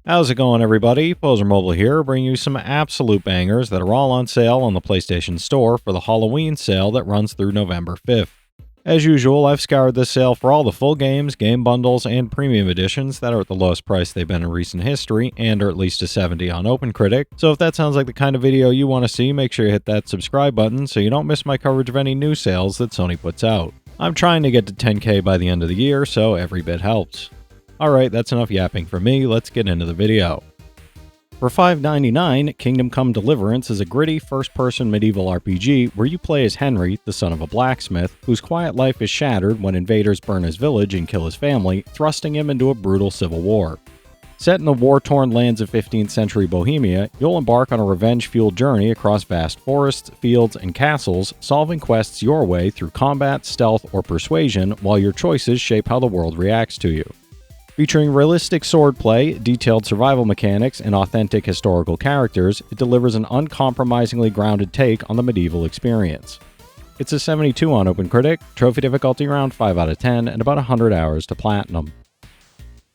How's it going, everybody? Pozermobil here, bringing you some absolute bangers that are all on sale on the PlayStation Store for the Halloween sale that runs through November 5th. As usual, I've scoured this sale for all the full games, game bundles, and premium editions that are at the lowest price they've been in recent history, and are at least a 70 on OpenCritic. So if that sounds like the kind of video you want to see, make sure you hit that subscribe button so you don't miss my coverage of any new sales that Sony puts out. I'm trying to get to 10K by the end of the year, so every bit helps. Alright, that's enough yapping for me, let's get into the video. For $5.99, Kingdom Come Deliverance is a gritty first-person medieval RPG where you play as Henry, the son of a blacksmith, whose quiet life is shattered when invaders burn his village and kill his family, thrusting him into a brutal civil war. Set in the war-torn lands of 15th century Bohemia, you'll embark on a revenge-fueled journey across vast forests, fields, and castles, solving quests your way through combat, stealth, or persuasion, while your choices shape how the world reacts to you. Featuring realistic swordplay, detailed survival mechanics, and authentic historical characters, it delivers an uncompromisingly grounded take on the medieval experience. It's a 72 on OpenCritic, trophy difficulty around 5 out of 10, and about 100 hours to platinum.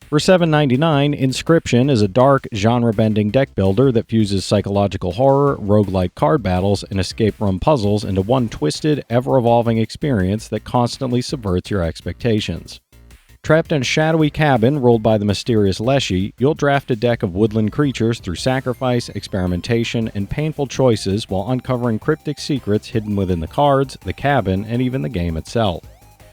For $7.99, Inscryption is a dark, genre-bending deck builder that fuses psychological horror, roguelike card battles, and escape room puzzles into one twisted, ever-evolving experience that constantly subverts your expectations. Trapped in a shadowy cabin ruled by the mysterious Leshy, you'll draft a deck of woodland creatures through sacrifice, experimentation, and painful choices while uncovering cryptic secrets hidden within the cards, the cabin, and even the game itself.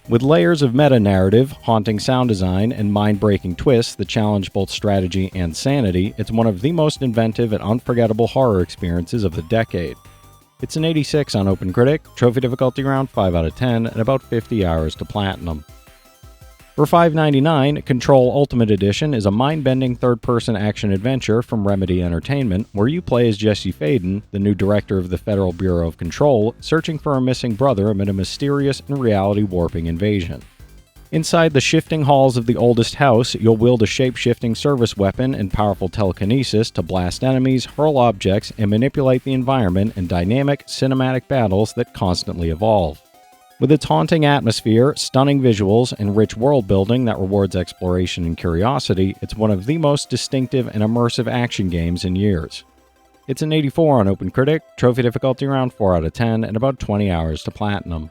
With layers of meta-narrative, haunting sound design, and mind-breaking twists that challenge both strategy and sanity, it's one of the most inventive and unforgettable horror experiences of the decade. It's an 86 on OpenCritic, trophy difficulty around 5 out of 10, and about 50 hours to platinum. For $5.99, Control Ultimate Edition is a mind-bending third-person action-adventure from Remedy Entertainment, where you play as Jesse Faden, the new director of the Federal Bureau of Control, searching for a missing brother amid a mysterious and reality-warping invasion. Inside the shifting halls of the oldest house, you'll wield a shape-shifting service weapon and powerful telekinesis to blast enemies, hurl objects, and manipulate the environment in dynamic, cinematic battles that constantly evolve. With its haunting atmosphere, stunning visuals, and rich world building that rewards exploration and curiosity, it's one of the most distinctive and immersive action games in years. It's an 84 on OpenCritic, trophy difficulty around 4 out of 10, and about 20 hours to platinum.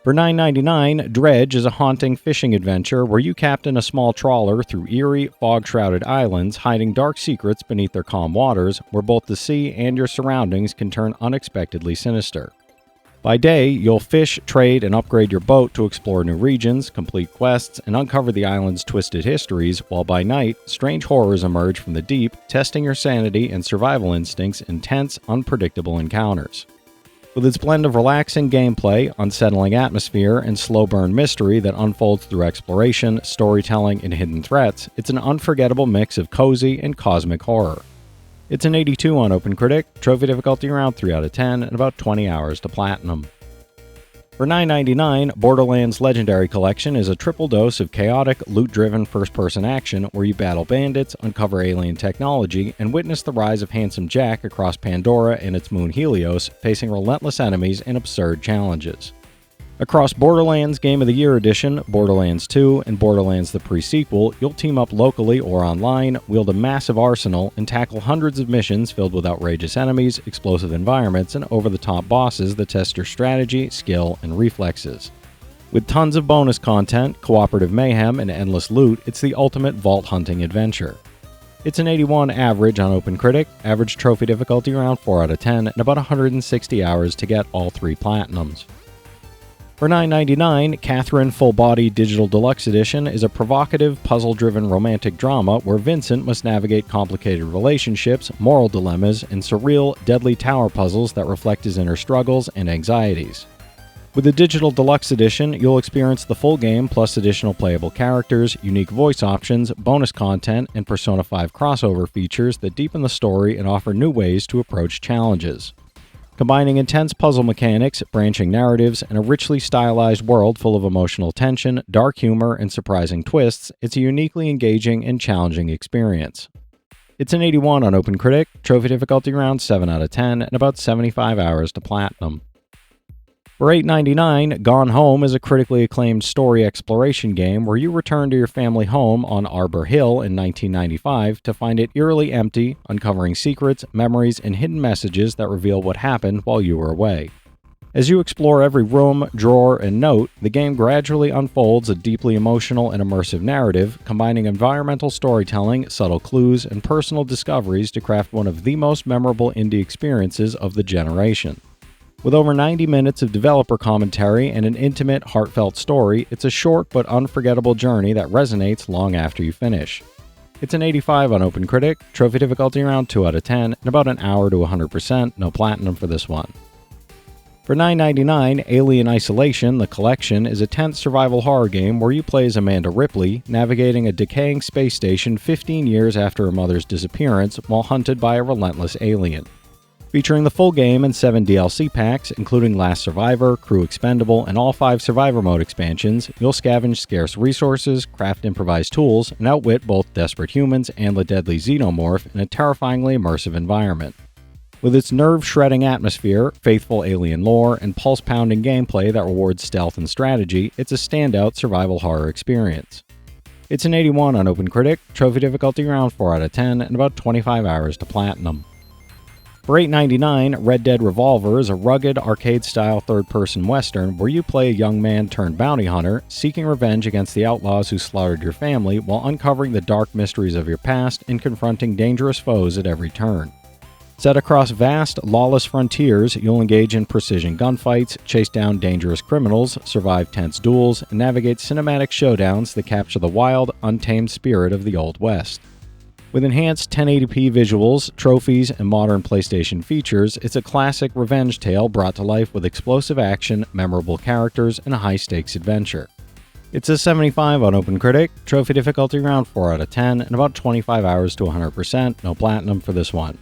For $9.99, Dredge is a haunting fishing adventure where you captain a small trawler through eerie, fog-shrouded islands, hiding dark secrets beneath their calm waters, where both the sea and your surroundings can turn unexpectedly sinister. By day, you'll fish, trade, and upgrade your boat to explore new regions, complete quests, and uncover the island's twisted histories, while by night, strange horrors emerge from the deep, testing your sanity and survival instincts in tense, unpredictable encounters. With its blend of relaxing gameplay, unsettling atmosphere, and slow-burn mystery that unfolds through exploration, storytelling, and hidden threats, it's an unforgettable mix of cozy and cosmic horror. It's an 82 on OpenCritic, trophy difficulty around 3 out of 10, and about 20 hours to platinum. For $9.99, Borderlands Legendary Collection is a triple dose of chaotic, loot-driven first-person action where you battle bandits, uncover alien technology, and witness the rise of Handsome Jack across Pandora and its moon Helios, facing relentless enemies and absurd challenges. Across Borderlands Game of the Year Edition, Borderlands 2, and Borderlands the Pre-Sequel, you'll team up locally or online, wield a massive arsenal, and tackle hundreds of missions filled with outrageous enemies, explosive environments, and over-the-top bosses that test your strategy, skill, and reflexes. With tons of bonus content, cooperative mayhem, and endless loot, it's the ultimate vault hunting adventure. It's an 81 average on OpenCritic, average trophy difficulty around 4 out of 10, and about 160 hours to get all 3 platinums. For $9.99, Catherine Full Body Digital Deluxe Edition is a provocative, puzzle-driven romantic drama where Vincent must navigate complicated relationships, moral dilemmas, and surreal, deadly tower puzzles that reflect his inner struggles and anxieties. With the Digital Deluxe Edition, you'll experience the full game plus additional playable characters, unique voice options, bonus content, and Persona 5 crossover features that deepen the story and offer new ways to approach challenges. Combining intense puzzle mechanics, branching narratives, and a richly stylized world full of emotional tension, dark humor, and surprising twists, it's a uniquely engaging and challenging experience. It's an 81 on OpenCritic, trophy difficulty around 7 out of 10, and about 75 hours to platinum. For $8.99, Gone Home is a critically acclaimed story exploration game where you return to your family home on Arbor Hill in 1995 to find it eerily empty, uncovering secrets, memories, and hidden messages that reveal what happened while you were away. As you explore every room, drawer, and note, the game gradually unfolds a deeply emotional and immersive narrative, combining environmental storytelling, subtle clues, and personal discoveries to craft one of the most memorable indie experiences of the generation. With over 90 minutes of developer commentary and an intimate, heartfelt story, it's a short but unforgettable journey that resonates long after you finish. It's an 85 on OpenCritic, trophy difficulty around 2 out of 10, and about an hour to 100%, no platinum for this one. For $9.99, Alien Isolation: The Collection is a tense survival horror game where you play as Amanda Ripley, navigating a decaying space station 15 years after her mother's disappearance while hunted by a relentless alien. Featuring the full game and 7 DLC packs, including Last Survivor, Crew Expendable, and all 5 Survivor Mode expansions, you'll scavenge scarce resources, craft improvised tools, and outwit both desperate humans and the deadly xenomorph in a terrifyingly immersive environment. With its nerve-shredding atmosphere, faithful alien lore, and pulse-pounding gameplay that rewards stealth and strategy, it's a standout survival horror experience. It's an 81 on OpenCritic, trophy difficulty around 4 out of 10, and about 25 hours to platinum. For $8.99, Red Dead Revolver is a rugged, arcade-style third-person western where you play a young man turned bounty hunter, seeking revenge against the outlaws who slaughtered your family while uncovering the dark mysteries of your past and confronting dangerous foes at every turn. Set across vast, lawless frontiers, you'll engage in precision gunfights, chase down dangerous criminals, survive tense duels, and navigate cinematic showdowns that capture the wild, untamed spirit of the Old West. With enhanced 1080p visuals, trophies, and modern PlayStation features, it's a classic revenge tale brought to life with explosive action, memorable characters, and a high-stakes adventure. It's a 75 on OpenCritic, trophy difficulty around 4 out of 10, and about 25 hours to 100%, no platinum for this one.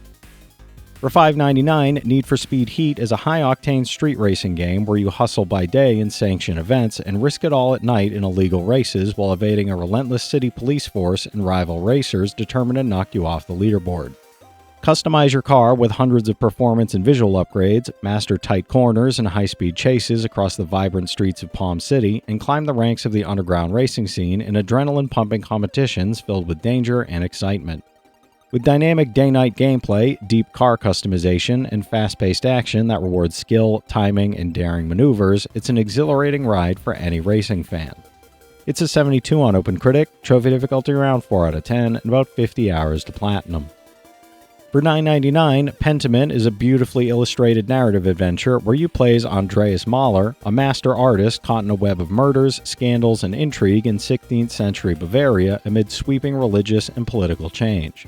For $5.99, Need for Speed Heat is a high-octane street racing game where you hustle by day in sanctioned events and risk it all at night in illegal races while evading a relentless city police force and rival racers determined to knock you off the leaderboard. Customize your car with hundreds of performance and visual upgrades, master tight corners and high-speed chases across the vibrant streets of Palm City, and climb the ranks of the underground racing scene in adrenaline-pumping competitions filled with danger and excitement. With dynamic day-night gameplay, deep car customization, and fast-paced action that rewards skill, timing, and daring maneuvers, it's an exhilarating ride for any racing fan. It's a 72 on OpenCritic, trophy difficulty around 4 out of 10, and about 50 hours to platinum. For $9.99, Pentiment is a beautifully illustrated narrative adventure where you play as Andreas Mahler, a master artist caught in a web of murders, scandals, and intrigue in 16th century Bavaria amid sweeping religious and political change.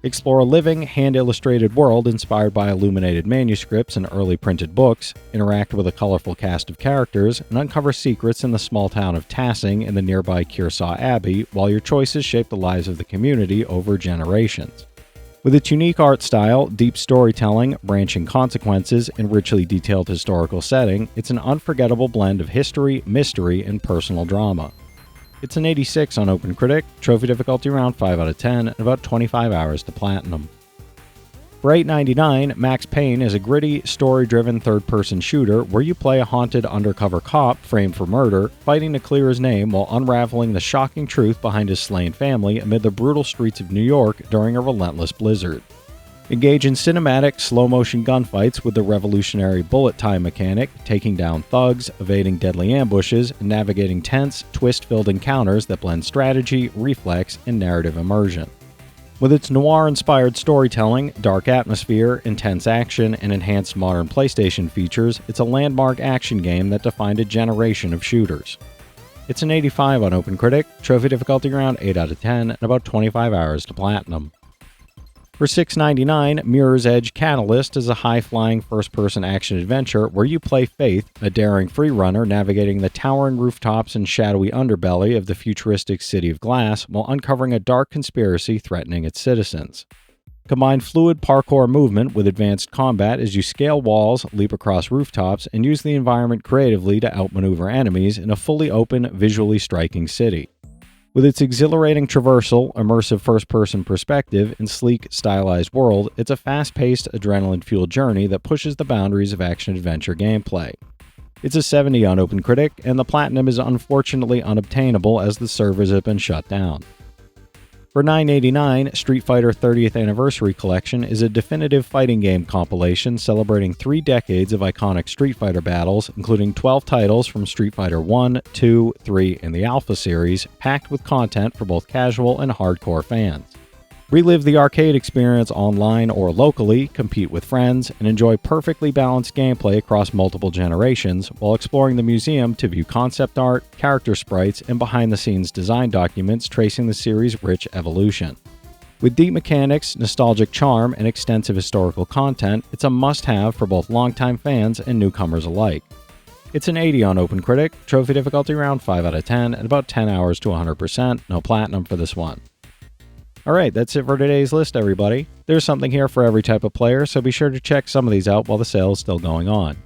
Explore a living, hand-illustrated world inspired by illuminated manuscripts and early printed books, interact with a colorful cast of characters, and uncover secrets in the small town of Tassing in the nearby Kearsarge Abbey, while your choices shape the lives of the community over generations. With its unique art style, deep storytelling, branching consequences, and richly detailed historical setting, it's an unforgettable blend of history, mystery, and personal drama. It's an 86 on OpenCritic, trophy difficulty around 5 out of 10, and about 25 hours to platinum. For $8.99, Max Payne is a gritty, story-driven third-person shooter where you play a haunted undercover cop framed for murder, fighting to clear his name while unraveling the shocking truth behind his slain family amid the brutal streets of New York during a relentless blizzard. Engage in cinematic, slow-motion gunfights with the revolutionary bullet time mechanic, taking down thugs, evading deadly ambushes, and navigating tense, twist-filled encounters that blend strategy, reflex, and narrative immersion. With its noir-inspired storytelling, dark atmosphere, intense action, and enhanced modern PlayStation features, it's a landmark action game that defined a generation of shooters. It's an 85 on OpenCritic, trophy difficulty around 8 out of 10, and about 25 hours to platinum. For $6.99, Mirror's Edge Catalyst is a high-flying first-person action-adventure where you play Faith, a daring freerunner navigating the towering rooftops and shadowy underbelly of the futuristic City of Glass while uncovering a dark conspiracy threatening its citizens. Combine fluid parkour movement with advanced combat as you scale walls, leap across rooftops, and use the environment creatively to outmaneuver enemies in a fully open, visually striking city. With its exhilarating traversal, immersive first-person perspective, and sleek, stylized world, it's a fast-paced, adrenaline-fueled journey that pushes the boundaries of action-adventure gameplay. It's a 70 on OpenCritic, and the Platinum is unfortunately unobtainable as the servers have been shut down. For $9.89, Street Fighter 30th Anniversary Collection is a definitive fighting game compilation celebrating 3 decades of iconic Street Fighter battles, including 12 titles from Street Fighter 1, 2, 3, and the Alpha series, packed with content for both casual and hardcore fans. Relive the arcade experience online or locally, compete with friends, and enjoy perfectly balanced gameplay across multiple generations while exploring the museum to view concept art, character sprites, and behind-the-scenes design documents tracing the series' rich evolution. With deep mechanics, nostalgic charm, and extensive historical content, it's a must-have for both longtime fans and newcomers alike. It's an 80 on OpenCritic, trophy difficulty around 5 out of 10, and about 10 hours to 100%, no platinum for this one. Alright, that's it for today's list, everybody. There's something here for every type of player, so be sure to check some of these out while the sale is still going on.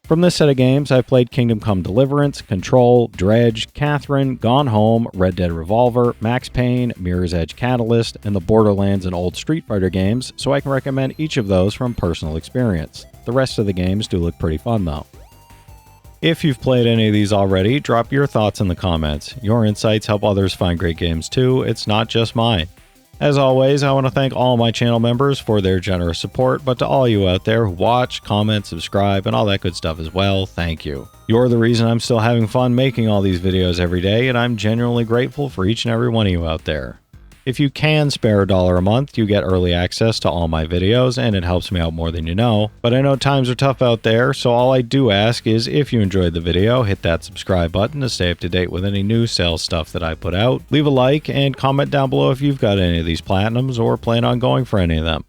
From this set of games, I've played Kingdom Come Deliverance, Control, Dredge, Catherine, Gone Home, Red Dead Revolver, Max Payne, Mirror's Edge Catalyst, and the Borderlands and old Street Fighter games, so I can recommend each of those from personal experience. The rest of the games do look pretty fun though. If you've played any of these already, drop your thoughts in the comments. Your insights help others find great games too, it's not just mine. As always, I want to thank all my channel members for their generous support, but to all you out there who watch, comment, subscribe, and all that good stuff as well, thank you. You're the reason I'm still having fun making all these videos every day, and I'm genuinely grateful for each and every one of you out there. If you can spare $1 a month, you get early access to all my videos, and it helps me out more than you know. But I know times are tough out there, so all I do ask is if you enjoyed the video, hit that subscribe button to stay up to date with any new sales stuff that I put out. Leave a like and comment down below if you've got any of these platinums or plan on going for any of them.